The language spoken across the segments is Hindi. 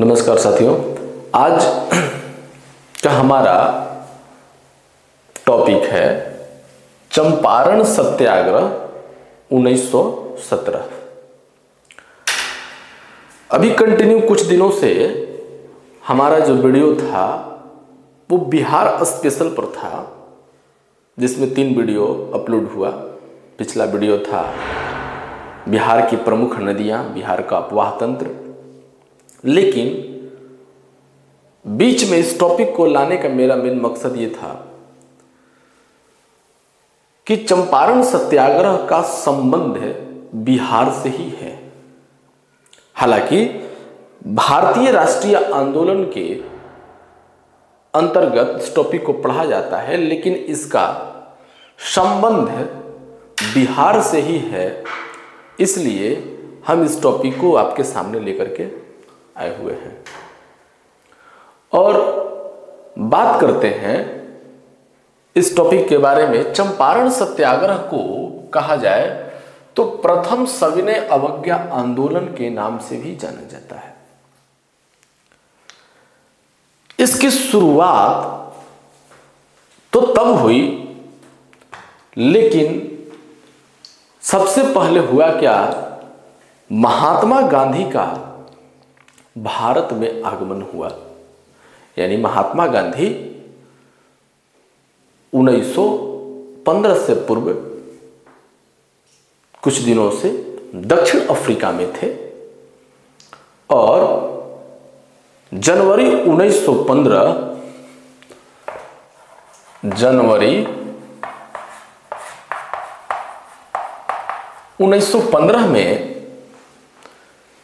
नमस्कार साथियों, आज का हमारा टॉपिक है चंपारण सत्याग्रह 1917। अभी कंटिन्यू कुछ दिनों से हमारा जो वीडियो था वो बिहार स्पेशल पर था, जिसमें 3 वीडियो अपलोड हुआ। पिछला वीडियो था बिहार की प्रमुख नदियां, बिहार का अपवाह तंत्र। लेकिन बीच में इस टॉपिक को लाने का मेरा मेन मकसद ये था कि चंपारण सत्याग्रह का संबंध बिहार से ही है। हालांकि भारतीय राष्ट्रीय आंदोलन के अंतर्गत इस टॉपिक को पढ़ा जाता है, लेकिन इसका संबंध बिहार से ही है। इसलिए हम इस टॉपिक को आपके सामने लेकर के आए हुए हैं और बात करते हैं इस टॉपिक के बारे में। चंपारण सत्याग्रह को कहा जाए तो प्रथम सविनय अवज्ञा आंदोलन के नाम से भी जाना जाता है। इसकी शुरुआत तो तब हुई, लेकिन सबसे पहले हुआ क्या, महात्मा गांधी का भारत में आगमन हुआ। यानी महात्मा गांधी 1915 से पूर्व कुछ दिनों से दक्षिण अफ्रीका में थे और जनवरी 1915 में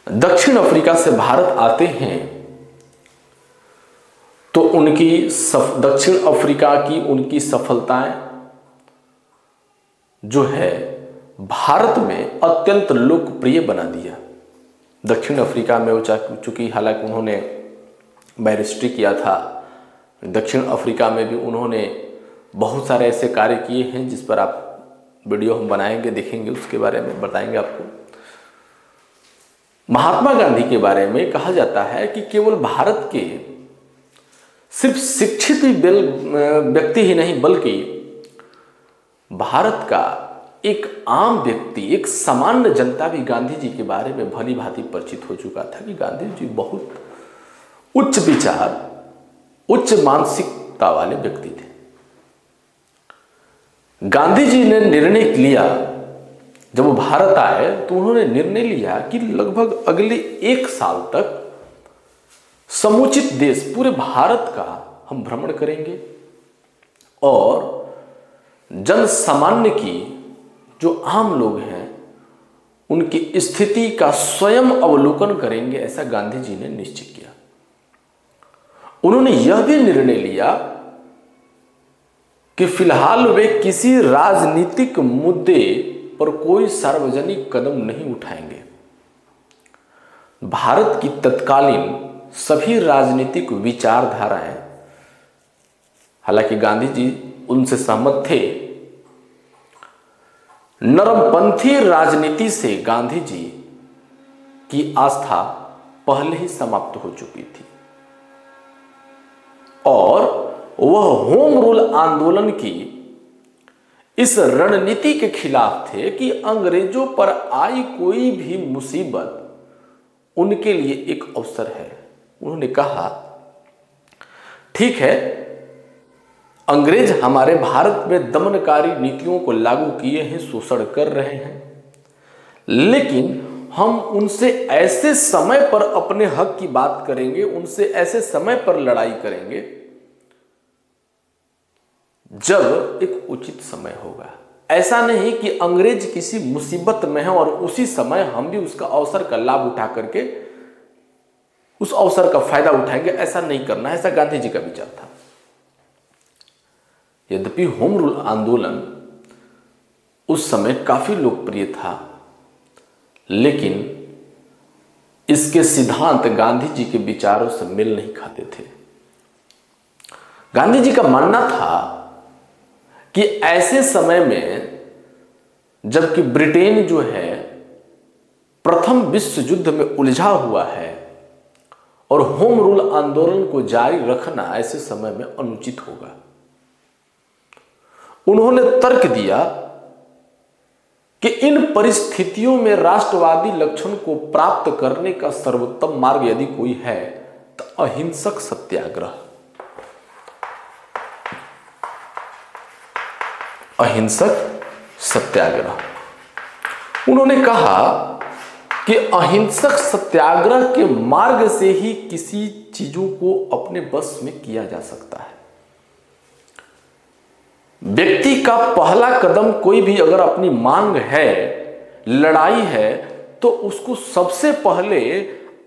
दक्षिण अफ्रीका से भारत आते हैं। तो उनकी दक्षिण अफ्रीका की उनकी सफलताएं जो है भारत में अत्यंत लोकप्रिय बना दिया। दक्षिण अफ्रीका में चूंकि हालांकि उन्होंने बैरिस्ट्री किया था, दक्षिण अफ्रीका में भी उन्होंने बहुत सारे ऐसे कार्य किए हैं जिस पर आप वीडियो हम बनाएंगे, देखेंगे, उसके बारे में बताएंगे आपको। महात्मा गांधी के बारे में कहा जाता है कि केवल भारत के सिर्फ शिक्षित व्यक्ति ही नहीं, बल्कि भारत का एक आम व्यक्ति, एक सामान्य जनता भी गांधी जी के बारे में भली भांति परिचित हो चुका था कि गांधी जी बहुत उच्च विचार, उच्च मानसिकता वाले व्यक्ति थे। गांधी जी ने निर्णय लिया, जब वो भारत आए तो उन्होंने निर्णय लिया कि लगभग अगले 1 साल तक समुचित देश, पूरे भारत का हम भ्रमण करेंगे और जन सामान्य की, जो आम लोग हैं, उनकी स्थिति का स्वयं अवलोकन करेंगे। ऐसा गांधी जी ने निश्चय किया। उन्होंने यह भी निर्णय लिया कि फिलहाल वे किसी राजनीतिक मुद्दे पर कोई सार्वजनिक कदम नहीं उठाएंगे। भारत की तत्कालीन सभी राजनीतिक विचारधाराएं, हालांकि गांधी जी उनसे सहमत थे, नरमपंथी राजनीति से गांधी जी की आस्था पहले ही समाप्त हो चुकी थी और वह होम रूल आंदोलन की इस रणनीति के खिलाफ थे कि अंग्रेजों पर आई कोई भी मुसीबत उनके लिए एक अवसर है। उन्होंने कहा, ठीक है, अंग्रेज हमारे भारत में दमनकारी नीतियों को लागू किए हैं, शोषण कर रहे हैं, लेकिन हम उनसे ऐसे समय पर अपने हक की बात करेंगे, उनसे ऐसे समय पर लड़ाई करेंगे जब एक उचित समय होगा। ऐसा नहीं कि अंग्रेज किसी मुसीबत में है और उसी समय हम भी उसका अवसर का लाभ उठा करके उस अवसर का फायदा उठाएंगे। ऐसा नहीं करना है, ऐसा गांधी जी का विचार था। यद्यपि होम रूल आंदोलन उस समय काफी लोकप्रिय था, लेकिन इसके सिद्धांत गांधी जी के विचारों से मेल नहीं खाते थे। गांधी जी का मानना था कि ऐसे समय में, जबकि ब्रिटेन जो है प्रथम विश्व युद्ध में उलझा हुआ है और होम रूल आंदोलन को जारी रखना ऐसे समय में अनुचित होगा। उन्होंने तर्क दिया कि इन परिस्थितियों में राष्ट्रवादी लक्षण को प्राप्त करने का सर्वोत्तम मार्ग यदि कोई है तो अहिंसक सत्याग्रह। अहिंसक सत्याग्रह। उन्होंने कहा कि अहिंसक सत्याग्रह के मार्ग से ही किसी चीजों को अपने बस में किया जा सकता है। व्यक्ति का पहला कदम कोई भी अगर अपनी मांग है, लड़ाई है, तो उसको सबसे पहले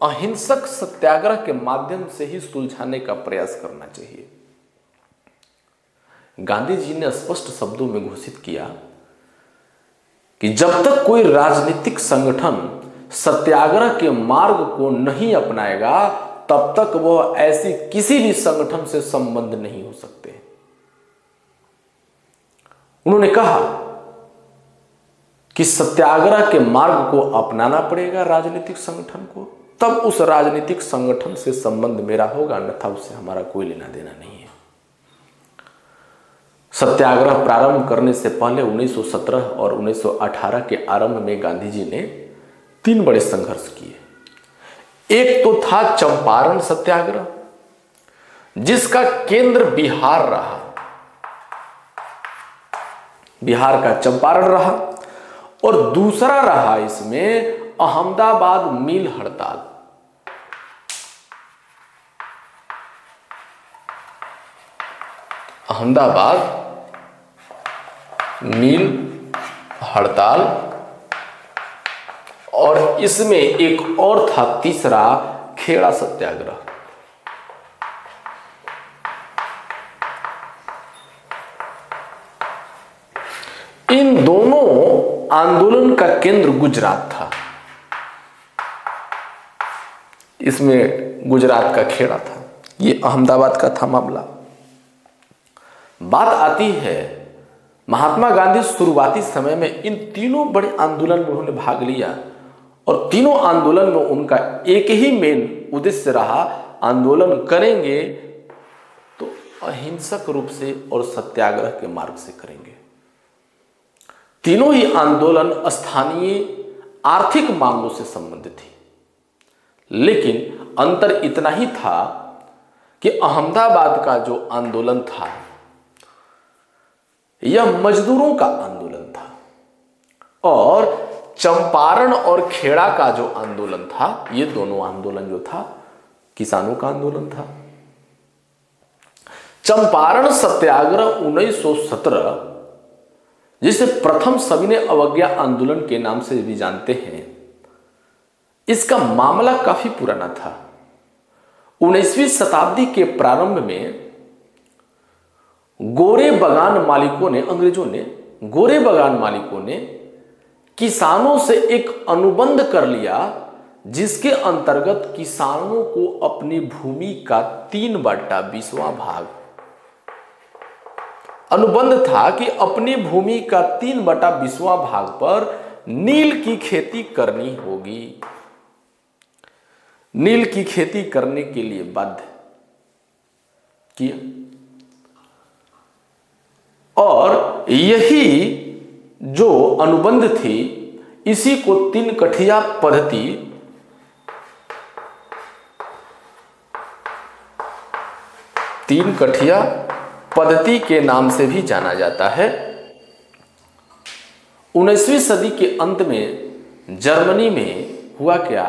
अहिंसक सत्याग्रह के माध्यम से ही सुलझाने का प्रयास करना चाहिए। गांधी जी ने स्पष्ट शब्दों में घोषित किया कि जब तक कोई राजनीतिक संगठन सत्याग्रह के मार्ग को नहीं अपनाएगा तब तक वह ऐसी किसी भी संगठन से संबंध नहीं हो सकते। उन्होंने कहा कि सत्याग्रह के मार्ग को अपनाना पड़ेगा राजनीतिक संगठन को, तब उस राजनीतिक संगठन से संबंध मेरा होगा, अन्यथा उससे हमारा कोई लेना देना नहीं है। सत्याग्रह प्रारंभ करने से पहले 1917 और 1918 के आरंभ में गांधी जी ने 3 बड़े संघर्ष किए। एक तो था चंपारण सत्याग्रह, जिसका केंद्र बिहार रहा, बिहार का चंपारण रहा, और दूसरा रहा इसमें अहमदाबाद मिल हड़ताल। अहमदाबाद मिल हड़ताल, और इसमें एक और था तीसरा, खेड़ा सत्याग्रह। इन दोनों आंदोलन का केंद्र गुजरात था। इसमें गुजरात का खेड़ा था, ये अहमदाबाद का था मामला। बात आती है महात्मा गांधी शुरुआती समय में इन तीनों बड़े आंदोलन में उन्होंने भाग लिया, और तीनों आंदोलन में उनका एक ही मेन उद्देश्य रहा, आंदोलन करेंगे तो अहिंसक रूप से और सत्याग्रह के मार्ग से करेंगे। तीनों ही आंदोलन स्थानीय आर्थिक मांगों से संबंधित थी, लेकिन अंतर इतना ही था कि अहमदाबाद का जो आंदोलन था यह मजदूरों का आंदोलन था, और चंपारण और खेड़ा का जो आंदोलन था, ये दोनों आंदोलन जो था किसानों का आंदोलन था। चंपारण सत्याग्रह 1917, जिसे प्रथम सविनय अवज्ञा आंदोलन के नाम से भी जानते हैं, इसका मामला काफी पुराना था। 19वीं शताब्दी के प्रारंभ में गोरे बगान मालिकों ने, अंग्रेजों ने गोरे बगान मालिकों ने किसानों से एक अनुबंध कर लिया, जिसके अंतर्गत किसानों को अपनी भूमि का 3/20वां भाग, अनुबंध था कि अपनी भूमि का 3/20वां भाग पर नील की खेती करनी होगी। नील की खेती करने के लिए बाध्य किया, और यही जो अनुबंध थी, इसी को 3 कठिया पद्धति, तीन कठिया पद्धति के नाम से भी जाना जाता है। 19वीं सदी के अंत में जर्मनी में हुआ क्या,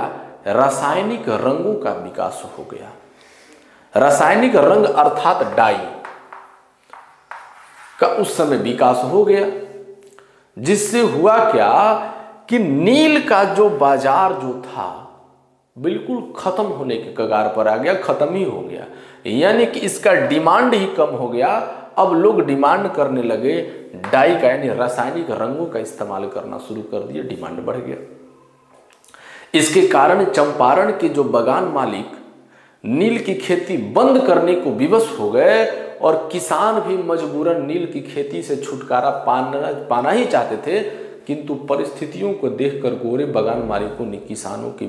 रासायनिक रंगों का विकास हो गया। रासायनिक रंग अर्थात डाई का उस समय विकास हो गया, जिससे हुआ क्या कि नील का जो बाजार जो था बिल्कुल खत्म होने के कगार पर आ गया, खत्म ही हो गया, यानी कि इसका डिमांड ही कम हो गया। अब लोग डिमांड करने लगे डाई का, यानी रासायनिक रंगों का इस्तेमाल करना शुरू कर दिया, डिमांड बढ़ गया। इसके कारण चंपारण के जो बगान मालिक नील की खेती बंद करने को विवश हो गए, और किसान भी मजबूरन नील की खेती से छुटकारा पाना ही चाहते थे, किंतु परिस्थितियों को देखकर गोरे बगान मालिकों ने किसानों की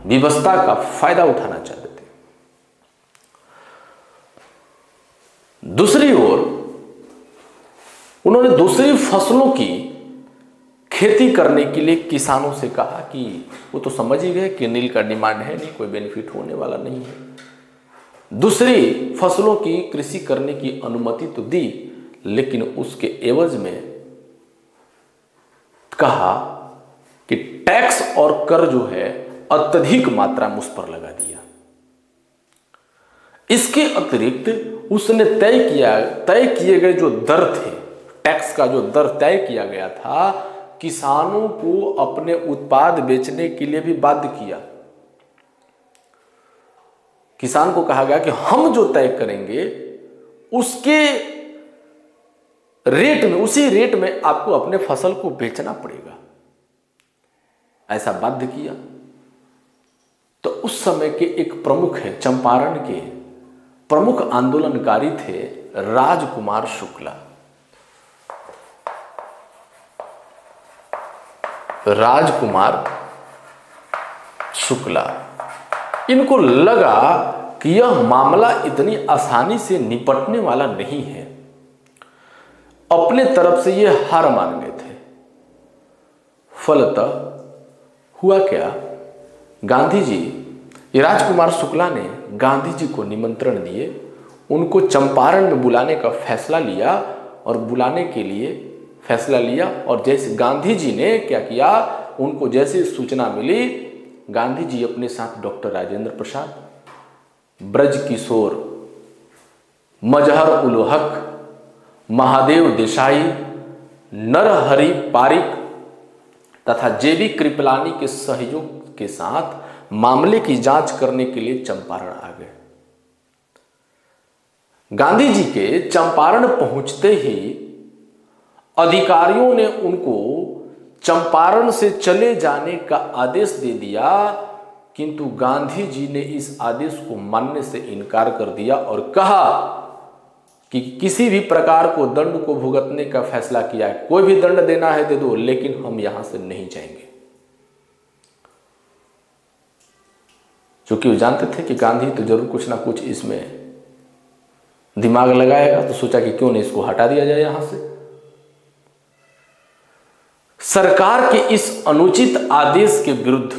व्यवस्था का फायदा उठाना चाहते दूसरी ओर उन्होंने दूसरी फसलों की खेती करने के लिए किसानों से कहा कि वो तो समझ ही गए कि नील का डिमांड है नहीं, कोई बेनिफिट होने वाला नहीं है। दूसरी फसलों की कृषि करने की अनुमति तो दी, लेकिन उसके एवज में कहा कि टैक्स और कर जो है अत्यधिक मात्रा में उस पर लगा दिया। इसके अतिरिक्त उसने तय किए गए जो दर थे, टैक्स का जो दर तय किया गया था, किसानों को अपने उत्पाद बेचने के लिए भी बाध्य किया। किसान को कहा गया कि हम जो तय करेंगे उसके रेट में, उसी रेट में आपको अपने फसल को बेचना पड़ेगा, ऐसा बाध्य किया। तो उस समय के एक प्रमुख है, चंपारण के प्रमुख आंदोलनकारी थे राजकुमार शुक्ला। राजकुमार शुक्ला, इनको लगा कि यह मामला इतनी आसानी से निपटने वाला नहीं है। अपने तरफ से ये हार मान गए थे। फलतः हुआ क्या, गांधी जी, ये राजकुमार शुक्ला ने गांधी जी को निमंत्रण दिए, उनको चंपारण में बुलाने का फैसला लिया और बुलाने के लिए फैसला लिया। और जैसे गांधी जी ने क्या किया, उनको जैसे सूचना मिली, गांधी जी अपने साथ डॉक्टर राजेंद्र प्रसाद, ब्रज किशोर, मजहर उल हक, महादेव देसाई, नरहरि पारिक तथा जेबी कृपलानी के सहयोग के साथ मामले की जांच करने के लिए चंपारण आ गए। गांधी जी के चंपारण पहुंचते ही अधिकारियों ने उनको चंपारण से चले जाने का आदेश दे दिया, किंतु गांधी जी ने इस आदेश को मानने से इनकार कर दिया और कहा कि किसी भी प्रकार को दंड को भुगतने का फैसला किया है, कोई भी दंड देना है दे दो, लेकिन हम यहां से नहीं जाएंगे। क्योंकि वो जानते थे कि गांधी तो जरूर कुछ ना कुछ इसमें दिमाग लगाएगा, तो सोचा कि क्यों नहीं इसको हटा दिया जाए यहां से। सरकार के इस अनुचित आदेश के विरुद्ध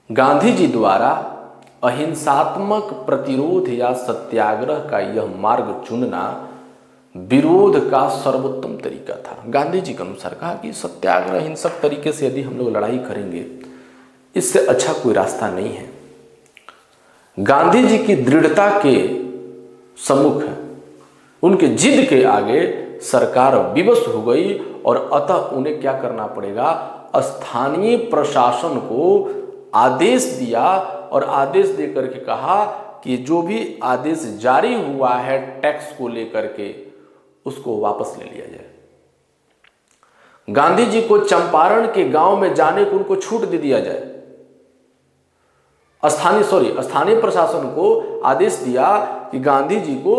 गांधी जी द्वारा अहिंसात्मक प्रतिरोध या सत्याग्रह का यह मार्ग चुनना विरोध का सर्वोत्तम तरीका था। गांधी जी के अनुसार कहा कि सत्याग्रह, हिंसक तरीके से यदि हम लोग लड़ाई करेंगे, इससे अच्छा कोई रास्ता नहीं है। गांधी जी की दृढ़ता के सम्मुख, उनके जिद के आगे सरकार विवश हो गई और अतः उन्हें क्या करना पड़ेगा, स्थानीय प्रशासन को आदेश दिया और आदेश देकर के कहा कि जो भी आदेश जारी हुआ है टैक्स को लेकर के, उसको वापस ले लिया जाए। गांधी जी को चंपारण के गांव में जाने को उनको छूट दे दिया जाए। स्थानीय प्रशासन को आदेश दिया कि गांधी जी को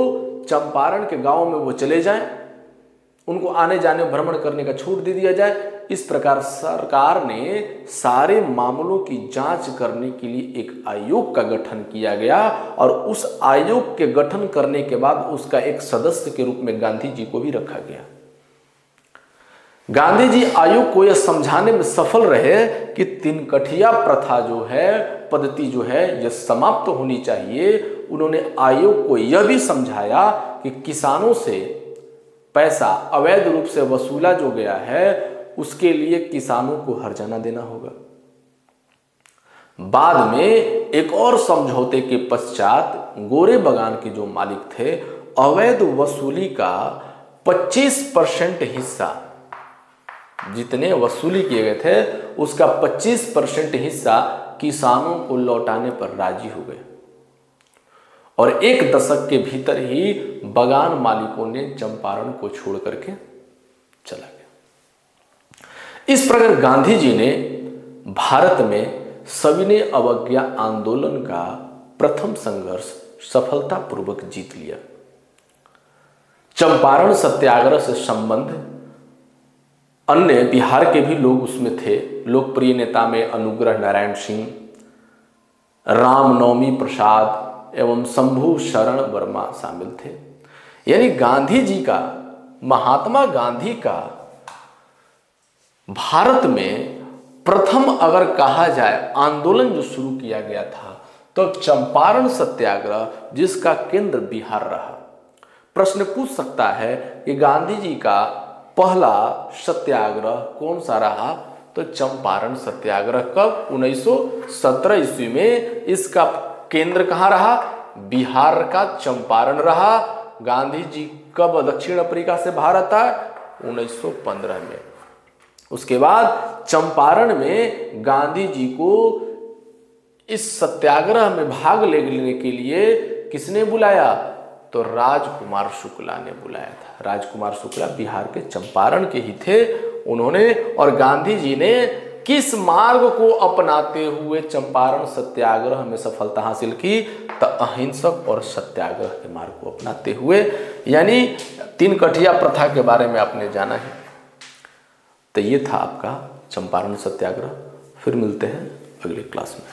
चंपारण के गांव में वो चले जाएं, उनको आने जाने भ्रमण करने का छूट दे दिया जाए। इस प्रकार सरकार ने सारे मामलों की जांच करने के लिए एक आयोग का गठन किया गया और उस आयोग के गठन करने के बाद उसका एक सदस्य के रूप में गांधी जी को भी रखा गया। गांधी जी आयोग को यह समझाने में सफल रहे कि तिनकठिया प्रथा जो है, पद्धति जो है, यह समाप्त होनी चाहिए। उन्होंने आयोग को यह भी समझाया कि किसानों से पैसा अवैध रूप से वसूला जो गया है, उसके लिए किसानों को हर्जाना देना होगा। बाद में एक और समझौते के पश्चात गोरे बगान के जो मालिक थे, अवैध वसूली का 25% हिस्सा, जितने वसूली किए गए थे उसका 25% हिस्सा किसानों को लौटाने पर राजी हो गए और एक दशक के भीतर ही बगान मालिकों ने चंपारण को छोड़ करके चला गया। इस प्रकार गांधी जी ने भारत में सविनय अवज्ञा आंदोलन का प्रथम संघर्ष सफलतापूर्वक जीत लिया। चंपारण सत्याग्रह से संबंध अन्य बिहार के भी लोग उसमें थे। लोकप्रिय नेता में अनुग्रह नारायण सिंह, रामनवमी प्रसाद, एवं शंभू शरण वर्मा शामिल थे। यानी गांधी जी का, महात्मा गांधी का भारत में प्रथम अगर कहा जाए आंदोलन जो शुरू किया गया था तो चंपारण सत्याग्रह, जिसका केंद्र बिहार रहा। प्रश्न पूछ सकता है कि गांधी जी का पहला सत्याग्रह कौन सा रहा, तो चंपारण सत्याग्रह। कब? 1917 ईस्वी में। इसका केंद्र कहाँ रहा? बिहार का चंपारण रहा। गांधी जी कब दक्षिण अफ्रीका से भारत आए? 1915 में। उसके बाद चंपारण में गांधी जी को इस सत्याग्रह में भाग लेने के लिए किसने बुलाया? तो राजकुमार शुक्ला ने बुलाया था। राजकुमार शुक्ला बिहार के चंपारण के ही थे उन्होंने। और गांधी जी ने किस मार्ग को अपनाते हुए चंपारण सत्याग्रह में सफलता हासिल की? तो अहिंसक और सत्याग्रह के मार्ग को अपनाते हुए। यानी 3 कठिया प्रथा के बारे में आपने जाना है। तो ये था आपका चंपारण सत्याग्रह। फिर मिलते हैं अगले क्लास में।